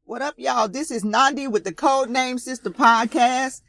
What up, y'all? This is Nandi with the Code Name SISTA podcast.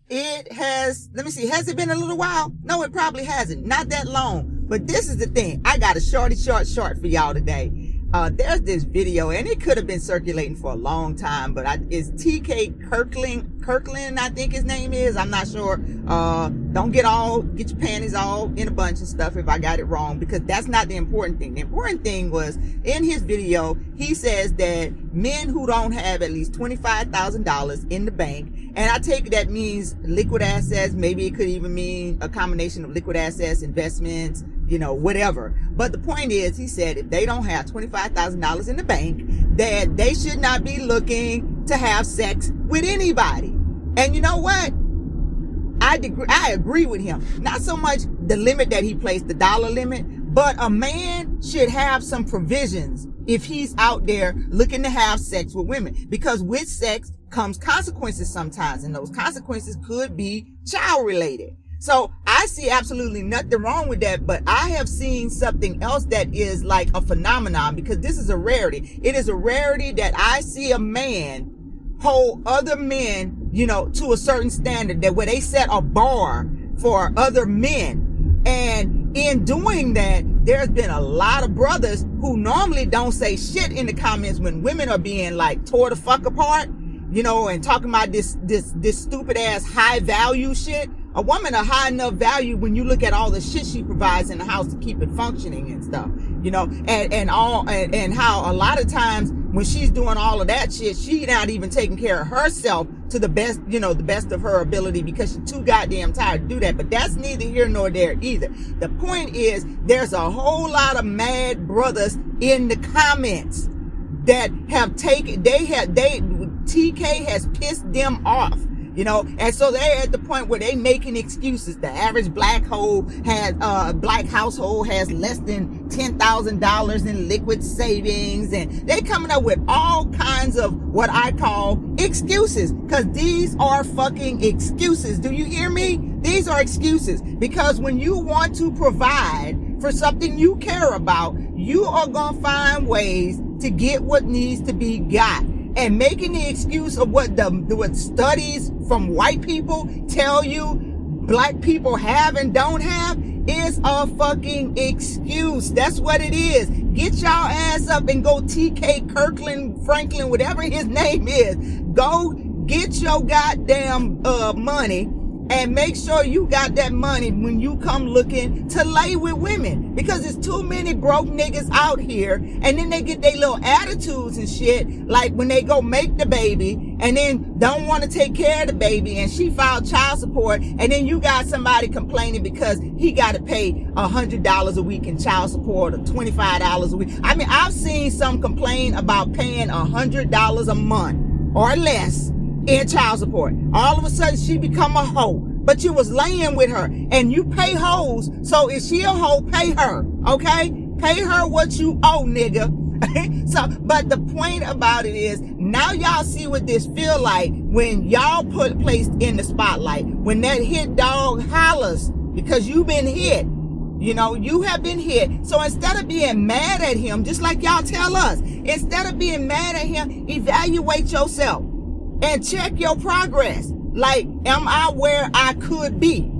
It has, has it been a little while? No, it probably hasn't. Not that long. But this is the thing. I got a short for y'all today. There's this video, and it could have been circulating for a long time, but it's TK Kirkland, I think his name is. I'm not sure. Don't get your panties all in a bunch and stuff if I got it wrong, because that's not the important thing. The important thing was, in his video, he says that men who don't have at least $25,000 in the bank, and I take that means liquid assets, maybe it could even mean a combination of liquid assets, investments, whatever. But the point is, he said if they don't have $25,000 in the bank, that they should not be looking to have sex with anybody. And you know what? I agree with him. Not so much the limit that he placed, the dollar limit, but a man should have some provisions if he's out there looking to have sex with women, because with sex comes consequences sometimes, and those consequences could be child related. So I see absolutely nothing wrong with that, but I have seen something else that is like a phenomenon, because this is a rarity. It is a rarity that I see a man hold other men, to a certain standard, that where they set a bar for other men. And in doing that, there's been a lot of brothers who normally don't say shit in the comments when women are being like tore the fuck apart, and talking about this stupid ass high value shit. A woman of high enough value when you look at all the shit she provides in the house to keep it functioning and stuff, and how a lot of times when she's doing all of that shit, she not even taking care of herself to the best, the best of her ability, because she's too goddamn tired to do that. But that's neither here nor there either. The point is, there's a whole lot of mad brothers in the comments that have TK has pissed them off. And so they're at the point where they making excuses. The average black household has less than $10,000 in liquid savings, and they coming up with all kinds of what I call excuses, because these are fucking excuses. Do you hear me? These are excuses, because when you want to provide for something you care about, you are gonna find ways to get what needs to be got. And making the excuse of what studies from white people tell you black people have and don't have is a fucking excuse. That's what it is. Get y'all ass up and go TK Kirkland, Franklin, whatever his name is. Go get your goddamn money, and make sure you got that money when you come looking to lay with women, because there's too many broke niggas out here, and then they get their little attitudes and shit, like when they go make the baby and then don't want to take care of the baby, and she filed child support, and then you got somebody complaining because he got to pay $100 a week in child support or $25 a week. I mean, I've seen some complain about paying $100 a month or less in child support. All of a sudden she become a hoe, but you was laying with her, and you pay hoes. So if she a hoe, pay her, okay? Pay her what you owe, nigga. So, but the point about it is, now y'all see what this feel like when y'all placed in the spotlight, when that hit dog hollers because you been hit. You have been hit. So instead of being mad at him, just like y'all tell us, instead of being mad at him, evaluate yourself and check your progress. Like, am I where I could be?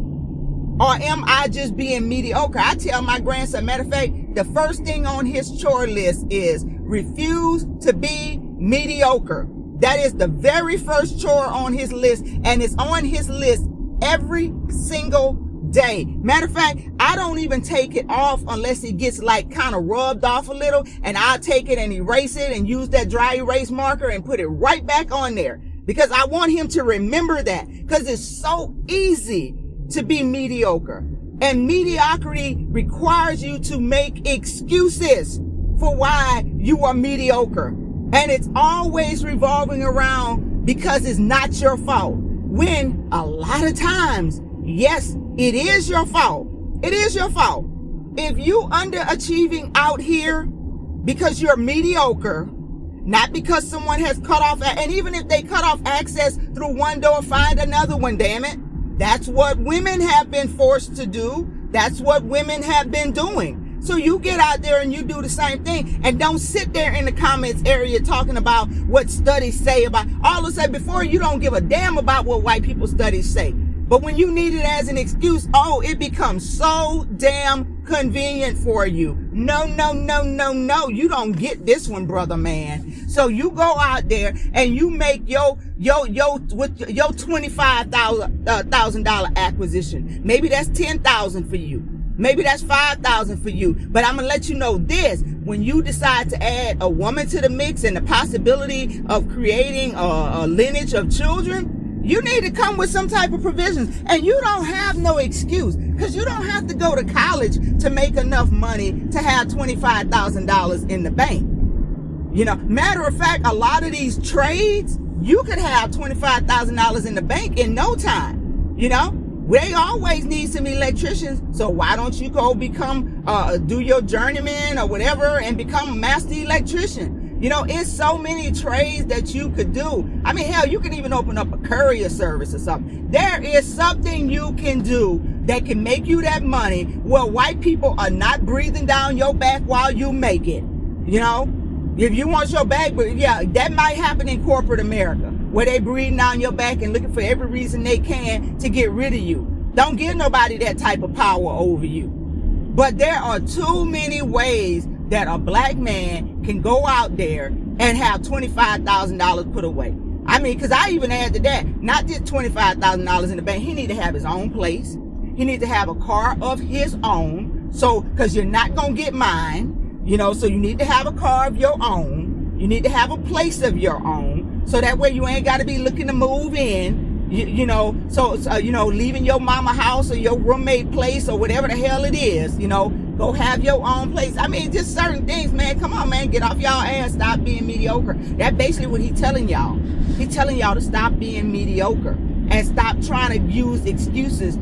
Or am I just being mediocre? I tell my grandson, matter of fact, the first thing on his chore list is refuse to be mediocre. That is the very first chore on his list, and it's on his list every single day. Matter of fact, I don't even take it off unless it gets like kind of rubbed off a little, and I'll take it and erase it and use that dry erase marker and put it right back on there, because I want him to remember that, because it's so easy to be mediocre, and mediocrity requires you to make excuses for why you are mediocre, and it's always revolving around because it's not your fault, when a lot of times, yes, it is your fault. It is your fault. If you underachieving out here because you're mediocre, not because someone has cut off, and even if they cut off access through one door, find another one, damn it. That's what women have been forced to do. That's what women have been doing. So you get out there and you do the same thing, and don't sit there in the comments area talking about what studies say about all of a sudden. Before, you don't give a damn about what white people studies say, but when you need it as an excuse, oh, it becomes so damn convenient for you. No, you don't get this one, brother man. So you go out there and you make your $25,000 acquisition. Maybe that's $10,000 for you. Maybe that's $5,000 for you. But I'm gonna let you know this: when you decide to add a woman to the mix and the possibility of creating a lineage of children, you need to come with some type of provisions. And you don't have no excuse, because you don't have to go to college to make enough money to have $25,000 in the bank. You know, matter of fact, a lot of these trades, you could have $25,000 in the bank in no time. You know, they always need some electricians. So why don't you go become, do your journeyman or whatever and become a master electrician? You know, it's so many trades that you could do. I mean, hell, you can even open up a courier service or something. There is something you can do that can make you that money where white people are not breathing down your back while you make it. You know, if you want your back, but yeah, that might happen in corporate America, where they breathing down your back and looking for every reason they can to get rid of you. Don't give nobody that type of power over you. But there are too many ways that a black man can go out there and have $25,000 put away. I mean, because I even add to that, not just $25,000 in the bank. He need to have his own place. He need to have a car of his own. So, because you're not going to get mine, you know, so you need to have a car of your own. You need to have a place of your own. So that way you ain't got to be looking to move in. You know, so you know, leaving your mama house or your roommate place or whatever the hell it is, you know, go have your own place. I mean, just certain things, man. Come on, man, get off y'all ass, stop being mediocre. That's basically what he's telling y'all. He's telling y'all to stop being mediocre and stop trying to use excuses,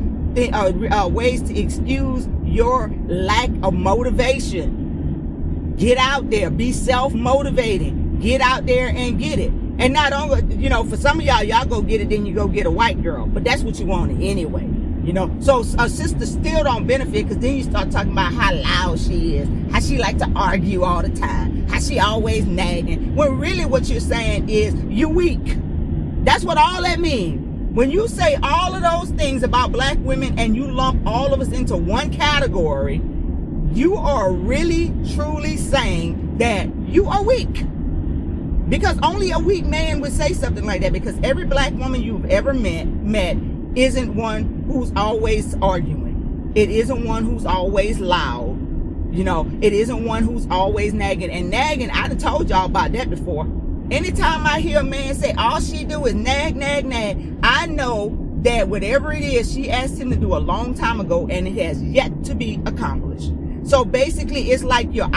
ways to excuse your lack of motivation. Get out there, be self-motivating, get out there and get it. And not only, you know, for some of y'all go get it, then you go get a white girl. But that's what you wanted anyway, you know. So a sister still don't benefit, because then you start talking about how loud she is, how she like to argue all the time, how she always nagging. When really what you're saying is you weak. That's what all that means. When you say all of those things about black women and you lump all of us into one category, you are really, truly saying that you are weak. Because only a weak man would say something like that, because every black woman you've ever met isn't one who's always arguing. It isn't one who's always loud. You know, it isn't one who's always nagging. And nagging, I done told y'all about that before. Anytime I hear a man say all she do is nag, I know that whatever it is she asked him to do a long time ago, and it has yet to be accomplished. So basically, it's like your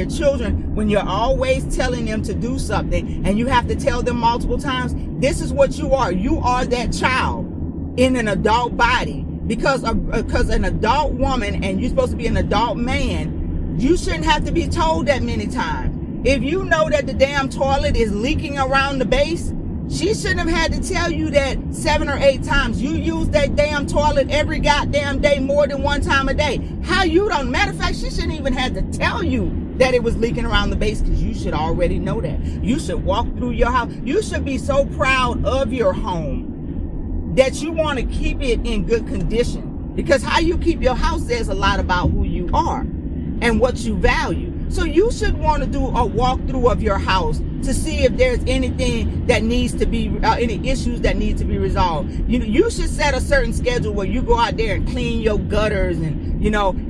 children, when you're always telling them to do something and you have to tell them multiple times. This is what you are. You are that child in an adult body, because an adult woman and you're supposed to be an adult man, you shouldn't have to be told that many times. If you know that the damn toilet is leaking around the base, she shouldn't have had to tell you that 7 or 8 times. You use that damn toilet every goddamn day, more than one time a day. How you don't? Matter of fact, she shouldn't even have to tell you that it was leaking around the base, because you should already know that. You should walk through your house. You should be so proud of your home that you want to keep it in good condition, because how you keep your house says a lot about who you are and what you value. So you should want to do a walkthrough of your house to see if there's anything that needs to be, any issues that need to be resolved. You should set a certain schedule where you go out there and clean your gutters, and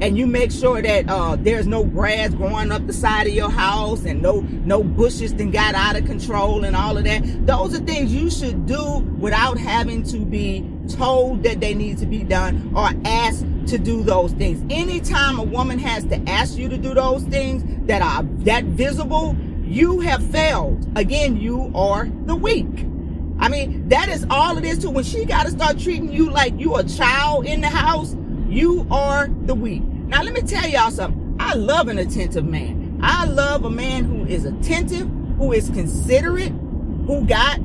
and you make sure that there's no grass growing up the side of your house, and no bushes that got out of control and all of that. Those are things you should do without having to be told that they need to be done or asked to do those things. Anytime a woman has to ask you to do those things that are that visible, you have failed. Again, you are the weak. I mean, that is all it is too. When she got to start treating you like you a child in the house, you are the weak. Now, let me tell y'all something. I love an attentive man. I love a man who is attentive, who is considerate, who got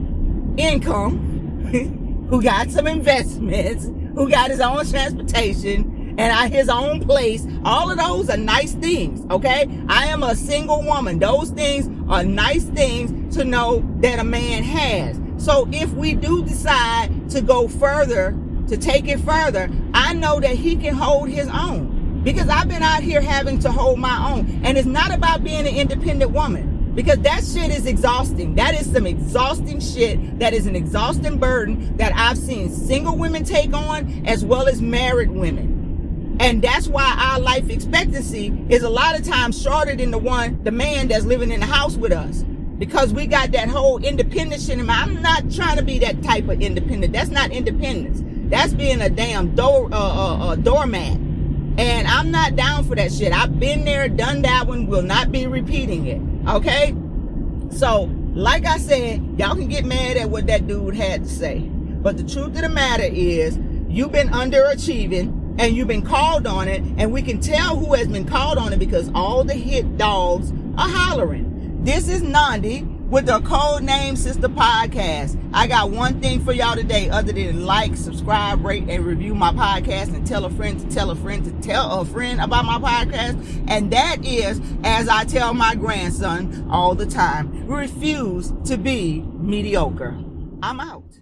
income, who got some investments, who got his own transportation, and his own place. All of those are nice things, okay? I am a single woman. Those things are nice things to know that a man has. So if we do decide to go further, to take it further, I know that he can hold his own, because I've been out here having to hold my own. And it's not about being an independent woman, because that shit is exhausting. That is some exhausting shit. That is an exhausting burden that I've seen single women take on, as well as married women. And that's why our life expectancy is a lot of times shorter than the man that's living in the house with us, because we got that whole independent shit in mind. I'm not trying to be that type of independent. That's not independence. That's being a damn doormat. And I'm not down for that shit. I've been there, done that one, will not be repeating it. Okay? So, like I said, y'all can get mad at what that dude had to say. But the truth of the matter is, you've been underachieving and you've been called on it. And we can tell who has been called on it, because all the hit dogs are hollering. This is Nandi with the Code Name SISTA podcast. I got one thing for y'all today, other than like, subscribe, rate, and review my podcast, and tell a friend to tell a friend to tell a friend about my podcast. And that is, as I tell my grandson all the time, refuse to be mediocre. I'm out.